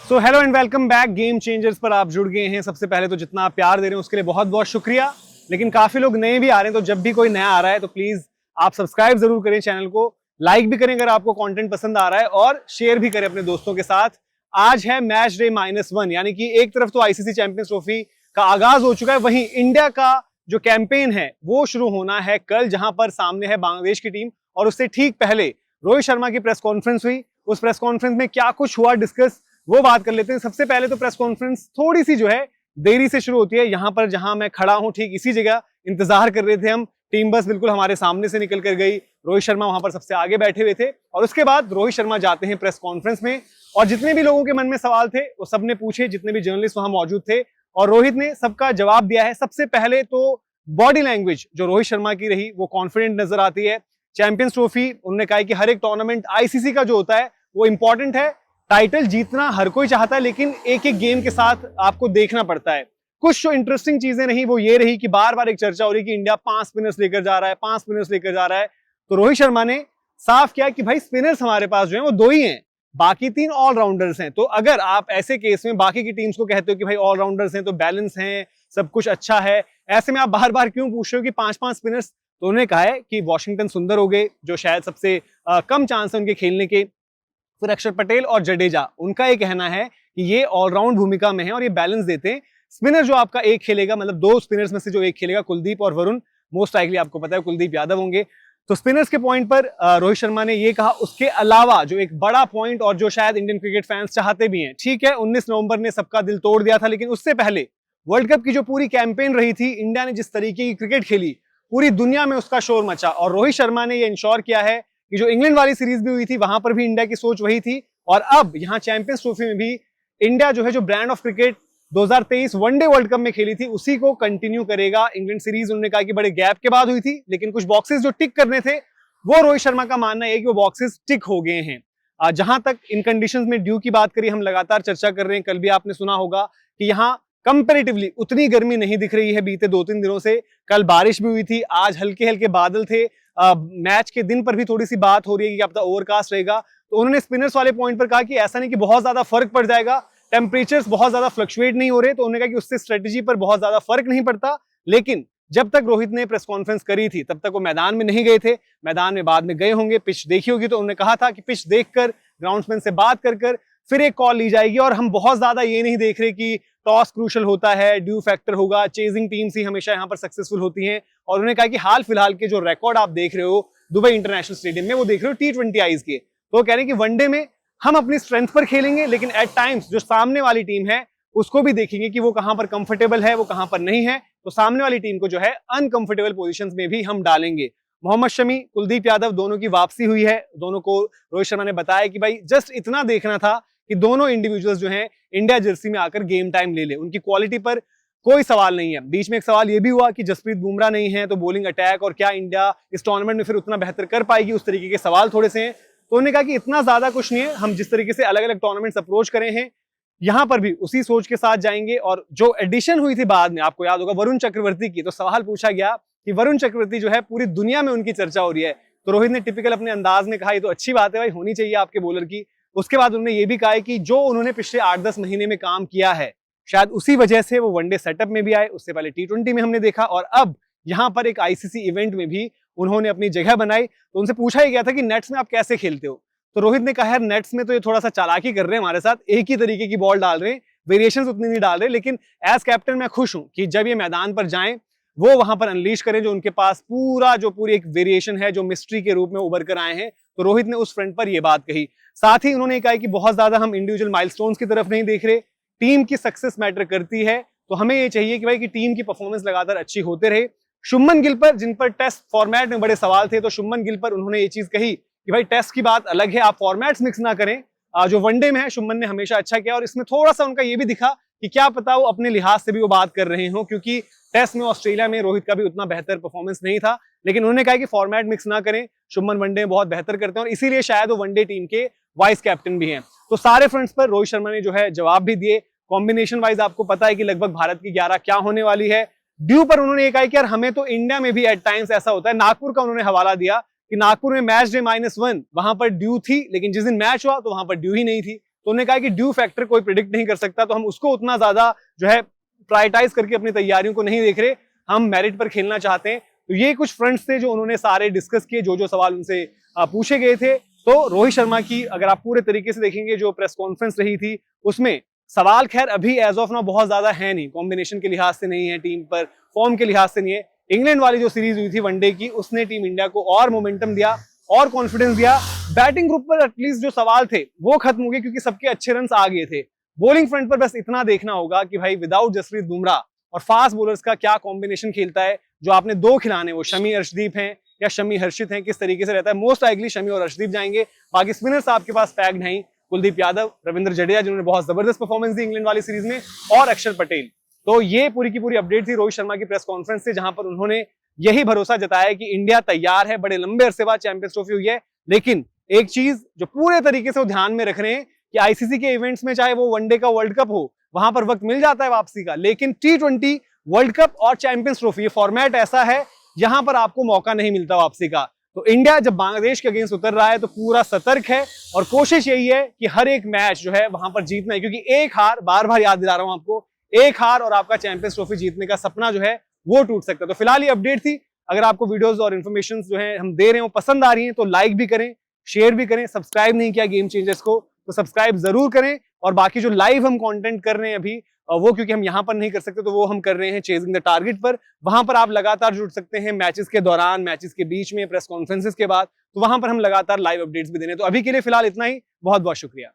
So hello and welcome back. Game changers पर आप जुड़ गए हैं। सबसे पहले तो जितना आप प्यार दे रहे हैं उसके लिए बहुत बहुत शुक्रिया। लेकिन काफी लोग नए भी आ रहे हैं, तो जब भी कोई नया आ रहा है तो प्लीज आप सब्सक्राइब जरूर करें चैनल को, लाइक भी करें अगर आपको कंटेंट पसंद आ रहा है और शेयर भी करें अपने दोस्तों के साथ। आज है मैच डे -1, यानी कि एक तरफ तो आईसीसी चैंपियंस ट्रॉफी का आगाज हो चुका है, वहीं इंडिया का जो कैंपेन है वो शुरू होना है कल, जहां पर सामने है बांग्लादेश की टीम। और उससे ठीक पहले रोहित शर्मा की प्रेस कॉन्फ्रेंस हुई। उस प्रेस कॉन्फ्रेंस में क्या कुछ हुआ डिस्कस, वो बात कर लेते हैं। सबसे पहले तो प्रेस कॉन्फ्रेंस थोड़ी सी जो है देरी से शुरू होती है। यहां पर जहां मैं खड़ा हूं ठीक इसी जगह इंतजार कर रहे थे हम। टीम बस बिल्कुल हमारे सामने से निकल कर गई। रोहित शर्मा वहां पर सबसे आगे बैठे हुए थे और उसके बाद रोहित शर्मा जाते हैं प्रेस कॉन्फ्रेंस में। और जितने भी लोगों के मन में सवाल थे वो सबने पूछे, जितने भी जर्नलिस्ट वहां मौजूद थे, और रोहित ने सबका जवाब दिया है। सबसे पहले तो बॉडी लैंग्वेज जो रोहित शर्मा की रही वो कॉन्फिडेंट नजर आती है। चैंपियंस ट्रॉफी, उन्होंने कहा कि हर एक टूर्नामेंट आईसीसी का जो होता है वो इंपॉर्टेंट है। टाइटल जीतना हर कोई चाहता है, लेकिन एक एक गेम के साथ आपको देखना पड़ता है। कुछ जो इंटरेस्टिंग चीजें रही वो ये रही कि बार बार एक चर्चा हो रही कि इंडिया 5 स्पिनर्स लेकर जा रहा है, 5 स्पिनर्स लेकर जा रहा है। तो रोहित शर्मा ने साफ किया कि भाई स्पिनर्स हमारे पास जो है वो 2 ही हैं, बाकी 3 ऑलराउंडर्स हैं। तो अगर आप ऐसे केस में बाकी की टीम्स को कहते हो कि भाई ऑलराउंडर्स हैं तो बैलेंस हैं, सब कुछ अच्छा है, ऐसे में आप बार बार क्यों पूछ रहे हो कि 5-5 स्पिनर्स? तो उन्होंने कहा है कि वॉशिंगटन सुंदर हो गए, जो शायद सबसे कम चांस है उनके खेलने के। फिर अक्षर पटेल और जडेजा, उनका ये कहना है कि ये ऑलराउंड भूमिका में है और ये बैलेंस देते हैं। स्पिनर जो आपका एक खेलेगा, मतलब 2 स्पिनर्स में से जो एक खेलेगा, कुलदीप और वरुण, मोस्ट लाइकली आपको पता है कुलदीप यादव होंगे। तो स्पिनर्स के पॉइंट पर रोहित शर्मा ने ये कहा। उसके अलावा जो एक बड़ा पॉइंट और जो शायद इंडियन क्रिकेट फैंस चाहते भी हैं, ठीक है 19 नवंबर ने सबका दिल तोड़ दिया था, लेकिन उससे पहले वर्ल्ड कप की जो पूरी कैंपेन रही थी, इंडिया ने जिस तरीके की क्रिकेट खेली, पूरी दुनिया में उसका शोर मचा। और रोहित शर्मा ने ये इंश्योर किया है कि जो इंग्लैंड वाली सीरीज भी हुई थी वहां पर भी इंडिया की सोच वही थी। और अब यहाँ चैंपियंस ट्रॉफी में भी इंडिया जो है जो brand of cricket 2023 one day world cup में खेली थी उसी को कंटिन्यू करेगा। इंग्लैंड सीरीज उन्होंने कहा कि बड़े गैप के बाद हुई थी, लेकिन कुछ बॉक्सेस जो टिक करने थे वो रोहित शर्मा का मानना है कि वो बॉक्सेस टिक हो गए हैं। जहां तक इन कंडीशंस में ड्यू की बात करी, हम लगातार चर्चा कर रहे हैं। कल भी आपने सुना होगा कि यहाँ कंपैरेटिवली उतनी गर्मी नहीं दिख रही है बीते 2-3 दिनों से। कल बारिश भी हुई थी, आज हल्के हल्के बादल थे। मैच के दिन पर भी थोड़ी सी बात हो रही है कि अब तक ओवरकास्ट रहेगा। तो उन्होंने स्पिनर्स वाले पॉइंट पर कहा कि ऐसा नहीं कि बहुत ज्यादा फर्क पड़ जाएगा, टेम्परेचर्स बहुत ज्यादा फ्लक्चुएट नहीं हो रहे। तो उन्होंने कहा कि उससे स्ट्रेटेजी पर बहुत ज्यादा फर्क नहीं पड़ता। लेकिन जब तक रोहित ने प्रेस कॉन्फ्रेंस करी थी तब तक वो मैदान में नहीं गए थे। मैदान में बाद में गए होंगे, पिच देखी होगी, तो उन्होंने कहा था कि पिच देखकर ग्राउंड्समैन से बात कर फिर एक कॉल ली जाएगी। और हम बहुत ज्यादा ये नहीं देख रहे कि टॉस क्रूशल होता है, ड्यू फैक्टर होगा, चेजिंग टीम्स ही हमेशा यहाँ पर सक्सेसफुल होती हैं। और उन्होंने कहा कि हाल फिलहाल के जो रिकॉर्ड आप देख रहे हो दुबई इंटरनेशनल स्टेडियम में, वो देख रहे हो T20 आईज के। तो कह रहे हैं कि वनडे में हम अपनी स्ट्रेंथ पर खेलेंगे, लेकिन एट टाइम्स जो सामने वाली टीम है उसको भी देखेंगे कि वो कहां पर कंफर्टेबल है, वो कहां पर नहीं है। तो सामने वाली टीम को जो है अनकंफर्टेबल पोजीशंस में भी हम डालेंगे। मोहम्मद शमी, कुलदीप यादव, दोनों की वापसी हुई है। दोनों को रोहित शर्मा ने बताया कि भाई जस्ट इतना देखना था कि दोनों इंडिविजुअल्स जो हैं इंडिया जर्सी में आकर गेम टाइम ले ले, उनकी क्वालिटी पर कोई सवाल नहीं है। बीच में एक सवाल ये भी हुआ कि जसप्रीत बुमराह नहीं है तो बॉलिंग अटैक और क्या इंडिया इस टूर्नामेंट में फिर उतना बेहतर कर पाएगी, उस तरीके के सवाल थोड़े से हैं। तो उन्होंने कहा कि इतना ज्यादा कुछ नहीं है, हम जिस तरीके से अलग अलग टूर्नामेंट्स अप्रोच करे हैं यहां पर भी उसी सोच के साथ जाएंगे। और जो एडिशन हुई थी बाद में, आपको याद होगा वरुण चक्रवर्ती की, तो सवाल पूछा गया कि वरुण चक्रवर्ती जो है पूरी दुनिया में उनकी चर्चा हो रही है। तो रोहित ने टिपिकल अपने अंदाज में कहा ये तो अच्छी बात है भाई, होनी चाहिए आपके बॉलर की। उसके बाद उन्होंने ये भी कहा है कि जो उन्होंने पिछले 8-10 महीने में काम किया है शायद उसी वजह से वो वनडे सेटअप में भी आए, उससे पहले T20 में हमने देखा, और अब यहाँ पर एक आईसीसी इवेंट में भी उन्होंने अपनी जगह बनाई। तो उनसे पूछा ही गया था कि नेट्स में आप कैसे खेलते हो? तो रोहित ने कहा यार नेट्स में तो ये थोड़ा सा चालाकी कर रहे हैं हमारे साथ, एक ही तरीके की बॉल डाल रहे हैं, वेरिएशंस उतनी नहीं डाल रहे, लेकिन एज कैप्टन मैं खुश हूं कि जब ये मैदान पर जाएं वो वहां पर अनलीश करें जो उनके पास पूरी एक वेरिएशन है जो मिस्ट्री के रूप में उभर कर आए हैं। तो रोहित ने उस फ्रंट पर यह बात कही। साथ ही उन्होंने कहा कि बहुत ज्यादा हम इंडिविजुअल माइलस्टोन्स की तरफ नहीं देख रहे, टीम की सक्सेस मैटर करती है। तो हमें ये चाहिए कि भाई कि टीम की परफॉर्मेंस लगातार अच्छी होते रहे। शुभमन गिल पर, जिन पर टेस्ट फॉर्मेट में बड़े सवाल थे, तो शुभमन गिल पर उन्होंने ये चीज कही कि भाई टेस्ट की बात अलग है, आप फॉर्मेट्स मिक्स ना करें। जो वनडे में है शुभमन ने हमेशा अच्छा किया, और इसमें थोड़ा सा उनका ये भी दिखा कि क्या पता वो अपने लिहाज से भी वो बात कर रहे हो, क्योंकि टेस्ट में ऑस्ट्रेलिया में रोहित का भी उतना बेहतर परफॉर्मेंस नहीं था। लेकिन उन्होंने कहा कि फॉर्मेट मिक्स ना करें, शुभमन वनडे में बहुत बेहतर करते हैं और इसीलिए शायद वो वनडे टीम के वाइस कैप्टन भी हैं। तो सारे फ्रंट्स पर रोहित शर्मा ने जो है जवाब भी दिए। कॉम्बिनेशन वाइज आपको पता है कि लगभग भारत की 11 क्या होने वाली है। ड्यू पर उन्होंने ये कहा कि यार हमें तो इंडिया में भी एट टाइम्स ऐसा होता है। नागपुर का उन्होंने हवाला दिया कि नागपुर में मैच डे -1 वहां पर ड्यू थी, लेकिन जिस दिन मैच हुआ तो वहां पर ड्यू ही नहीं थी। तो उन्होंने कहा कि ड्यू फैक्टर कोई प्रिडिक्ट नहीं कर सकता, तो हम उसको उतना ज्यादा जो है प्रायोरिटाइज करके अपनी तैयारियों को नहीं देख रहे, हम मेरिट पर खेलना चाहते हैं। तो ये कुछ फ्रंट्स थे जो उन्होंने सारे डिस्कस किए, जो सवाल उनसे पूछे गए थे। तो रोहित शर्मा की अगर आप पूरे तरीके से देखेंगे जो प्रेस कॉन्फ्रेंस रही थी, उसमें सवाल खैर अभी एज ऑफ नाउ बहुत ज्यादा है नहीं, कॉम्बिनेशन के लिहाज से नहीं है, टीम पर फॉर्म के लिहाज से नहीं है। इंग्लैंड वाली जो सीरीज हुई थी वनडे की, उसने टीम इंडिया को और मोमेंटम दिया और कॉन्फिडेंस दिया। बैटिंग ग्रुप पर एटलीस्ट जो सवाल थे वो खत्म हो गए क्योंकि सबके अच्छे रन आ गए थे। बॉलिंग फ्रंट पर बस इतना देखना होगा कि भाई विदाउट जसप्रीत बुमराह और फास्ट बॉलर्स का क्या कॉम्बिनेशन खेलता है। जो आपने दो खिलाने वो शमी अर्शदीप हैं या शमी हर्षित हैं, किस तरीके से रहता है। मोस्ट लाइकली शमी और अर्शदीप जाएंगे, बाकी स्पिनर्स आपके पास पैक्ड हैं, कुलदीप यादव, रविंद्र जडेजा जिन्होंने बहुत जबरदस्त परफॉर्मेंस दी इंग्लैंड वाली सीरीज में, और अक्षर पटेल। तो ये पूरी की पूरी अपडेट थी रोहित शर्मा की प्रेस कॉन्फ्रेंस से, जहां पर उन्होंने यही भरोसा जताया कि इंडिया तैयार है। बड़े लंबे अरसे बाद चैंपियंस ट्रॉफी हुई है, लेकिन एक चीज जो पूरे तरीके से वो ध्यान में रख रहे हैं कि आईसीसी के इवेंट्स में, चाहे वो वनडे का वर्ल्ड कप हो, वहां पर वक्त मिल जाता है वापसी का, लेकिन T20 वर्ल्ड कप और चैंपियंस ट्रॉफी ये फॉर्मेट ऐसा है यहां पर आपको मौका नहीं मिलता वापसी का। तो इंडिया जब बांग्लादेश के अगेंस्ट उतर रहा है तो पूरा सतर्क है और कोशिश यही है कि हर एक मैच जो है वहां पर जीतना है, क्योंकि एक हार, बार बार याद दिला रहा हूं आपको, एक हार और आपका चैंपियंस ट्रॉफी जीतने का सपना जो है वो टूट सकता है। तो फिलहाल ये अपडेट थी। अगर आपको वीडियोस और इन्फॉर्मेशन जो है हम दे रहे हो पसंद आ रही हैं तो लाइक भी करें, शेयर भी करें। सब्सक्राइब नहीं किया गेम चेंजर्स को तो सब्सक्राइब जरूर करें। और बाकी जो लाइव हम कंटेंट कर रहे हैं अभी, वो क्योंकि हम यहां पर नहीं कर सकते, तो वो हम कर रहे हैं चेजिंग द टारगेट पर। वहां पर आप लगातार जुड़ सकते हैं, मैचेस के दौरान, मैचेस के बीच में, प्रेस कॉन्फ्रेंसेस के बाद, तो वहां पर हम लगातार लाइव अपडेट्स भी दे रहे हैं। तो अभी के लिए फिलहाल इतना ही, बहुत बहुत शुक्रिया।